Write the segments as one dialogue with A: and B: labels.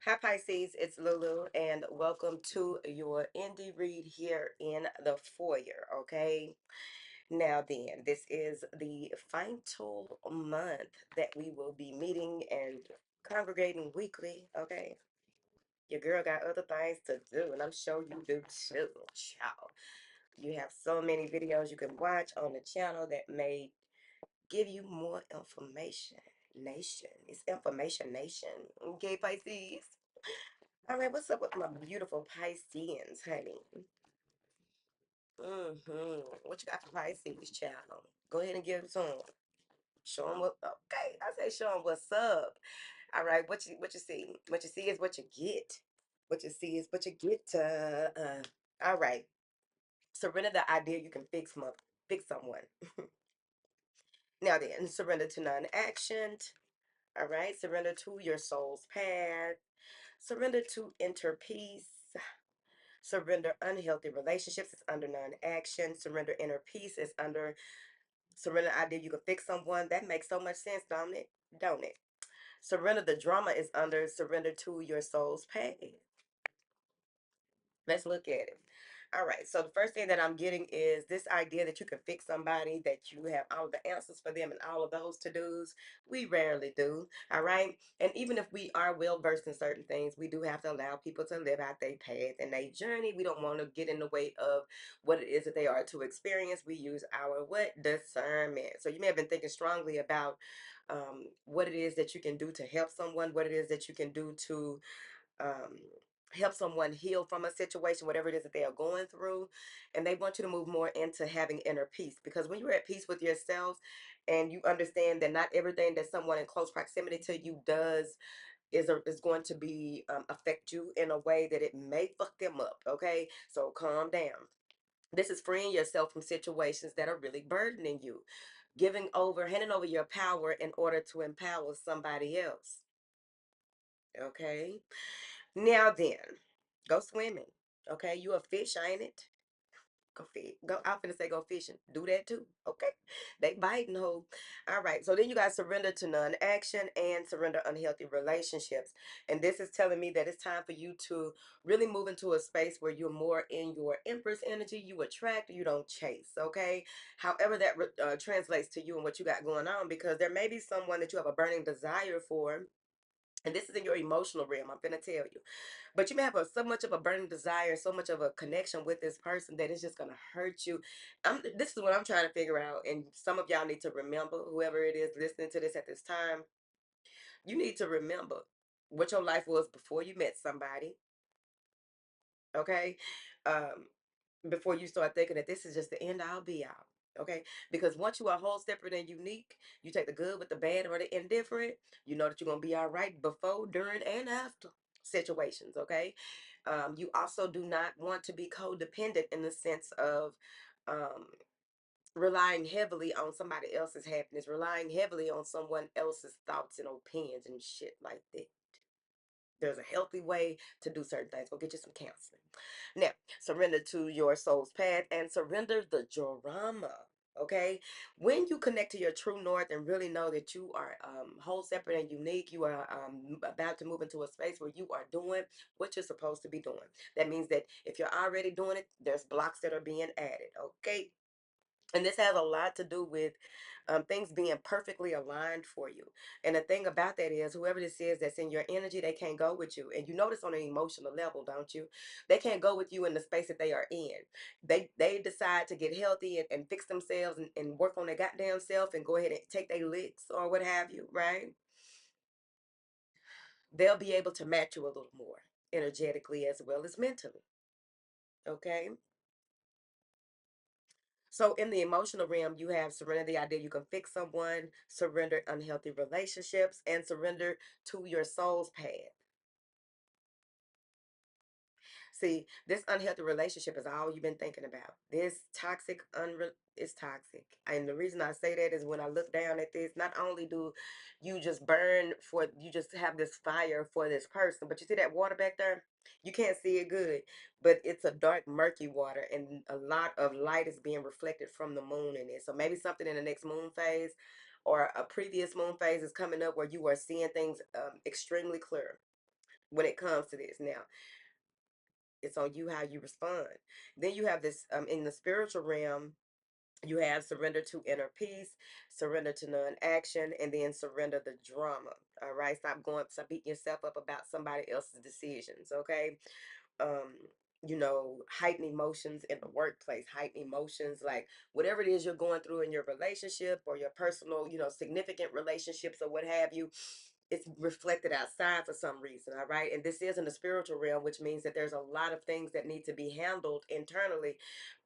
A: Hi Pisces, it's Lulu, and welcome to your indie read here in the foyer. Okay, now then, this is the final month that we will be meeting and congregating weekly. Okay, your girl got other things to do, and I'm sure you do too, child. You have so many videos you can watch on the channel that may give you more information. Nation, it's information nation. Okay, Pisces. All right, what's up with my beautiful Pisceans, honey? What you got for Pisces, child? Go ahead and give it to them. Show them what. Okay, I say show them what's up. All right, what you see? What you see is what you get. What you see is what you get. All right. Surrender the idea you can fix someone. Now then, surrender to non-action. All right, surrender to your soul's path. Surrender to inner peace. Surrender unhealthy relationships is under non-action. Surrender inner peace is under surrender idea you can fix someone. That makes so much sense, don't it? Don't it? Surrender the drama is under surrender to your soul's path. Let's look at it. All right. So the first thing that I'm getting is this idea that you can fix somebody, that you have all the answers for them and all of those to-dos. We rarely do. All right. And even if we are well versed in certain things, we do have to allow people to live out their path and their journey. We don't want to get in the way of what it is that they are to experience. We use our what? Discernment. So you may have been thinking strongly about what it is that you can do to help someone, what it is that you can do to um, help someone heal from a situation, whatever it is that they are going through. And they want you to move more into having inner peace, because when you're at peace with yourself and you understand that not everything that someone in close proximity to you does is going to be affect you in a way that it may fuck them up. Okay, so calm down. This is freeing yourself from situations that are really burdening you, handing over your power in order to empower somebody else. Okay, now then, go swimming. Okay, you a fish, ain't it? Go fish. Go. I'm finna say go fishing. Do that too. Okay, they biting ho. All right. So then you guys surrender to non-action and surrender unhealthy relationships. And this is telling me that it's time for you to really move into a space where you're more in your Empress energy. You attract, you don't chase. Okay. However that translates to you and what you got going on, because there may be someone that you have a burning desire for. And this is in your emotional realm, I'm gonna tell you. But you may have so much of a burning desire, so much of a connection with this person that it's just gonna hurt you. This is what I'm trying to figure out, and some of y'all need to remember, whoever it is listening to this at this time, you need to remember what your life was before you met somebody. Okay, um, before you start thinking that this is just the end all be all. Okay, because once you are whole, separate, and unique, you take the good with the bad or the indifferent. You know that you're gonna be all right before, during, and after situations. Okay, you also do not want to be codependent in the sense of um, relying heavily on somebody else's happiness, relying heavily on someone else's thoughts and opinions and shit like that. There's a healthy way to do certain things. Go get you some counseling. Now, surrender to your soul's path and surrender the drama. Okay, when you connect to your true north and really know that you are whole, separate, and unique, you are about to move into a space where you are doing what you're supposed to be doing. That means that if you're already doing it, there's blocks that are being added. Okay, and this has a lot to do with things being perfectly aligned for you. And the thing about that is, whoever this is that's in your energy, they can't go with you. And you notice on an emotional level, don't you? They can't go with you in the space that they are in. They decide to get healthy and fix themselves and work on their goddamn self and go ahead and take their licks or what have you, right? They'll be able to match you a little more energetically as well as mentally. Okay. So in the emotional realm, you have surrender the idea you can fix someone, surrender unhealthy relationships, and surrender to your soul's path. See, this unhealthy relationship is all you've been thinking about. This toxic, is toxic. And the reason I say that is when I look down at this, not only do you just you just have this fire for this person, but you see that water back there? You can't see it good, but it's a dark, murky water, and a lot of light is being reflected from the moon in it. So maybe something in the next moon phase or a previous moon phase is coming up where you are seeing things extremely clear. when it comes to this. Now, it's on you how you respond. Then you have this in the spiritual realm. You have surrender to inner peace, surrender to non-action, and then surrender the drama. All right, stop beating yourself up about somebody else's decisions. Okay, um heightened emotions in the workplace, heightened emotions, like whatever it is you're going through in your relationship or your personal, significant relationships or what have you. It's reflected outside for some reason. All right, and this is in the spiritual realm, which means that there's a lot of things that need to be handled internally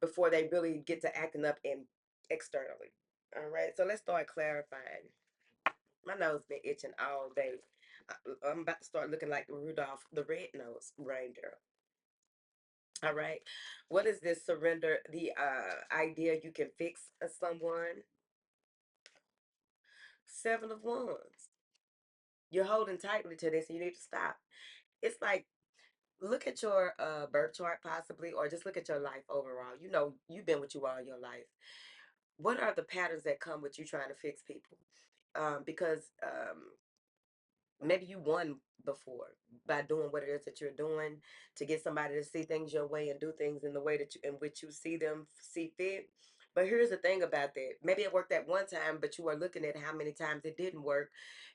A: before they really get to acting up in externally. All right, so let's start clarifying. My nose been itching all day. I'm about to start looking like Rudolph the red-nosed reindeer. All right. What is this surrender? The idea you can fix someone. Seven of Wands. You're holding tightly to this and you need to stop. It's like, look at your birth chart possibly, or just look at your life overall. You've been with you all your life. What are the patterns that come with you trying to fix people? Because maybe you won before by doing what it is that you're doing to get somebody to see things your way and do things in the way that in which you see them see fit. But here's the thing about that. Maybe it worked that one time, but you are looking at how many times it didn't work.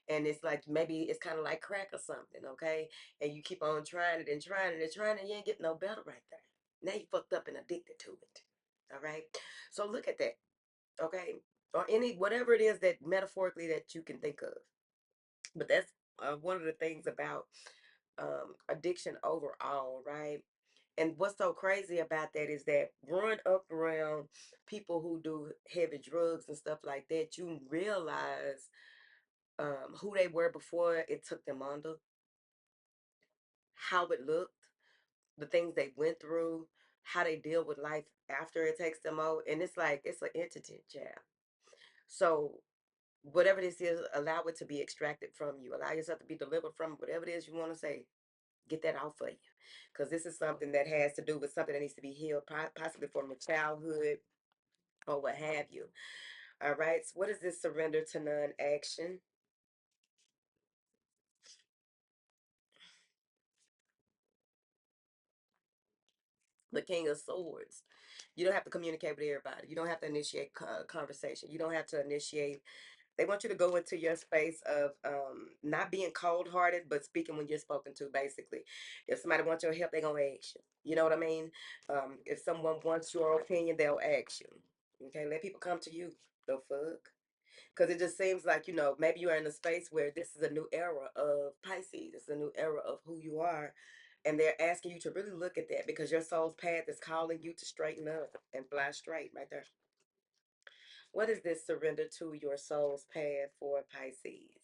A: And it's like maybe it's kind of like crack or something, okay? And you keep on trying it and trying it and trying it, and you ain't getting no better right there. Now you fucked up and addicted to it. All right. So look at that, okay? Or any whatever it is that metaphorically that you can think of. But that's one of the things about addiction overall, right? And what's so crazy about that is that growing up around people who do heavy drugs and stuff like that, you realize who they were before it took them under, how it looked, the things they went through, how they deal with life after it takes them out. And it's like, it's an entity, child. So whatever this is, allow it to be extracted from you. Allow yourself to be delivered from whatever it is you want to say. Get that out for you, because this is something that has to do with something that needs to be healed, possibly from a childhood or what have you. All right, so what is this surrender to non-action? The King of Swords. You don't have to communicate with everybody. You don't have to initiate conversation. You don't have to initiate. They want you to go into your space of not being cold hearted, but speaking when you're spoken to, basically. If somebody wants your help, they're going to ask you. You know what I mean? If someone wants your opinion, they'll ask you. Okay, let people come to you. The fuck? Because it just seems like, maybe you are in a space where this is a new era of Pisces. It's a new era of who you are. And they're asking you to really look at that because your soul's path is calling you to straighten up and fly straight right there. What is this surrender to your soul's path for Pisces?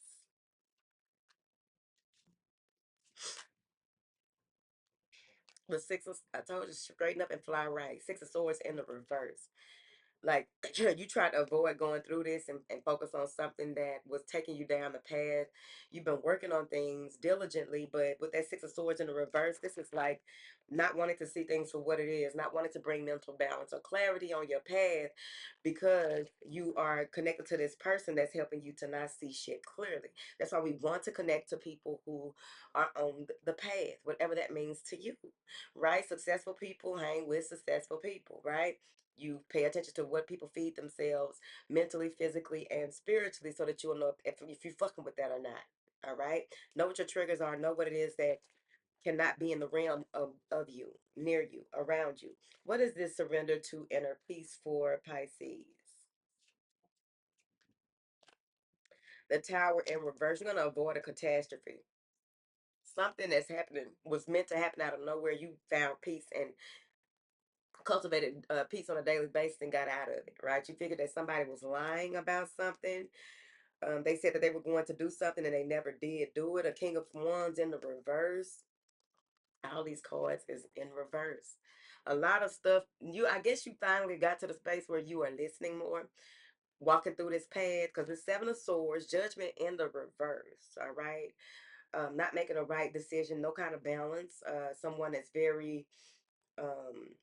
A: The six of, I told you, straighten up and fly right. Six of Swords in the reverse. Like you try to avoid going through this and focus on something that was taking you down the path. You've been working on things diligently, but with that Six of Swords in the reverse, this is like not wanting to see things for what it is, not wanting to bring mental balance or clarity on your path because you are connected to this person that's helping you to not see shit clearly. That's why we want to connect to people who are on the path, whatever that means to you, right? Successful people hang with successful people, right? You pay attention to what people feed themselves mentally, physically, and spiritually so that you'll know if you're fucking with that or not. All right? Know what your triggers are. Know what it is that cannot be in the realm of you, near you, around you. What is this surrender to inner peace for Pisces? The Tower in reverse. You're going to avoid a catastrophe. Something that's happening was meant to happen out of nowhere. You found peace and cultivated peace on a daily basis and got out of it, right? You figured that somebody was lying about something. They said that they were going to do something and they never did do it. A King of Wands in the reverse. All these cards is in reverse. A lot of stuff. I guess you finally got to the space where you are listening more, walking through this path because the Seven of Swords, judgment in the reverse. All right. Not making a right decision, no kind of balance. Someone that's very um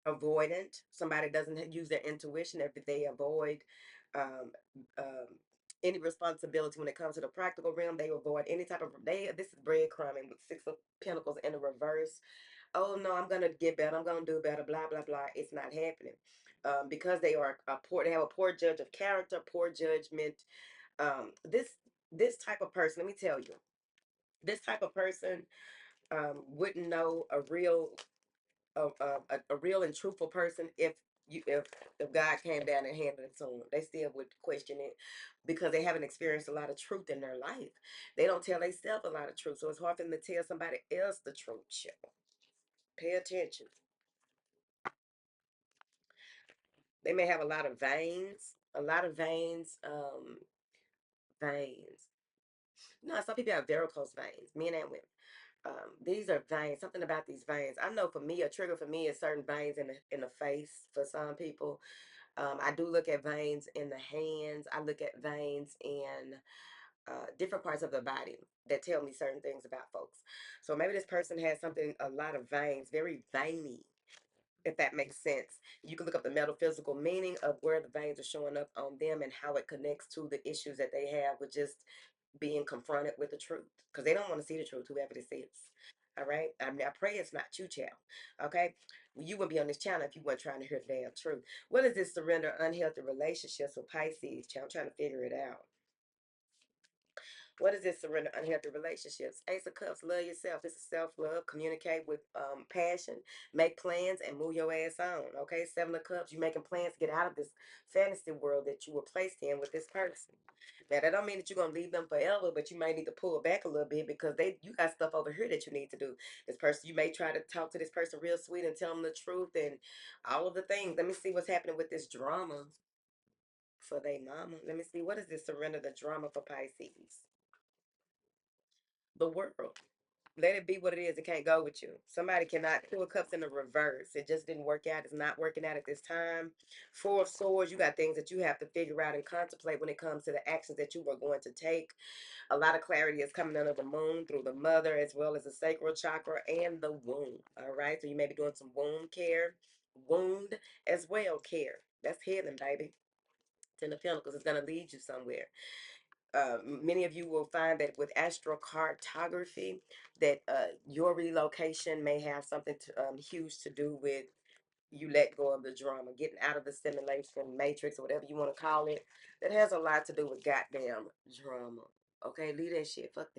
A: avoidant. Somebody doesn't use their intuition. If they avoid um, um, any responsibility when it comes to the practical realm. They avoid any type of this is breadcrumbing with Six of Pentacles in the reverse. Oh no, I'm gonna get better, I'm gonna do better, blah blah blah. It's not happening. Because they are a poor, they have a poor judge of character, poor judgment. This type of person, let me tell you, this type of person wouldn't know a real and truthful person if God came down and handed it to them. They still would question it because they haven't experienced a lot of truth in their life. They don't tell themselves a lot of truth, so it's hard for them to tell somebody else the truth. Pay attention. They may have a lot of veins, veins. No, some people have varicose veins, men and women. These are veins. Something about these veins. I know for me, a trigger for me is certain veins in the face. For some people, I do look at veins in the hands. I look at veins in different parts of the body that tell me certain things about folks. So maybe this person has something, a lot of veins, very veiny, if that makes sense. You can look up the metaphysical meaning of where the veins are showing up on them and how it connects to the issues that they have with just being confronted with the truth, because they don't want to see the truth, whoever this is. All right. I mean, I pray it's not you, child. Okay. You wouldn't be on this channel if you weren't trying to hear the damn truth. What is this surrender unhealthy relationships with Pisces, child? I'm trying to figure it out. What is this surrender unhealthy relationships? Ace of Cups, love yourself. This is self-love. Communicate with passion. Make plans and move your ass on. Okay, Seven of Cups, you making plans to get out of this fantasy world that you were placed in with this person. Now that don't mean that you're gonna leave them forever, but you might need to pull back a little bit because you got stuff over here that you need to do. This person, you may try to talk to this person real sweet and tell them the truth and all of the things. Let me see what's happening with this drama for they mama. Let me see, what is this surrender the drama for Pisces? The world. Let it be what it is. It can't go with you. Somebody cannot. Two of Cups in the reverse. It just didn't work out. It's not working out at this time. Four of Swords. You got things that you have to figure out and contemplate when it comes to the actions that you were going to take. A lot of clarity is coming under the moon through the mother as well as the sacral chakra and the womb. All right. So you may be doing some wound care, wound as well care. That's healing, baby. Ten of Pentacles is going to lead you somewhere. Many of you will find that with astrocartography, that your relocation may have something huge to do with you let go of the drama, getting out of the simulation matrix or whatever you want to call it. That has a lot to do with goddamn drama. Okay, leave that shit. Fuck that.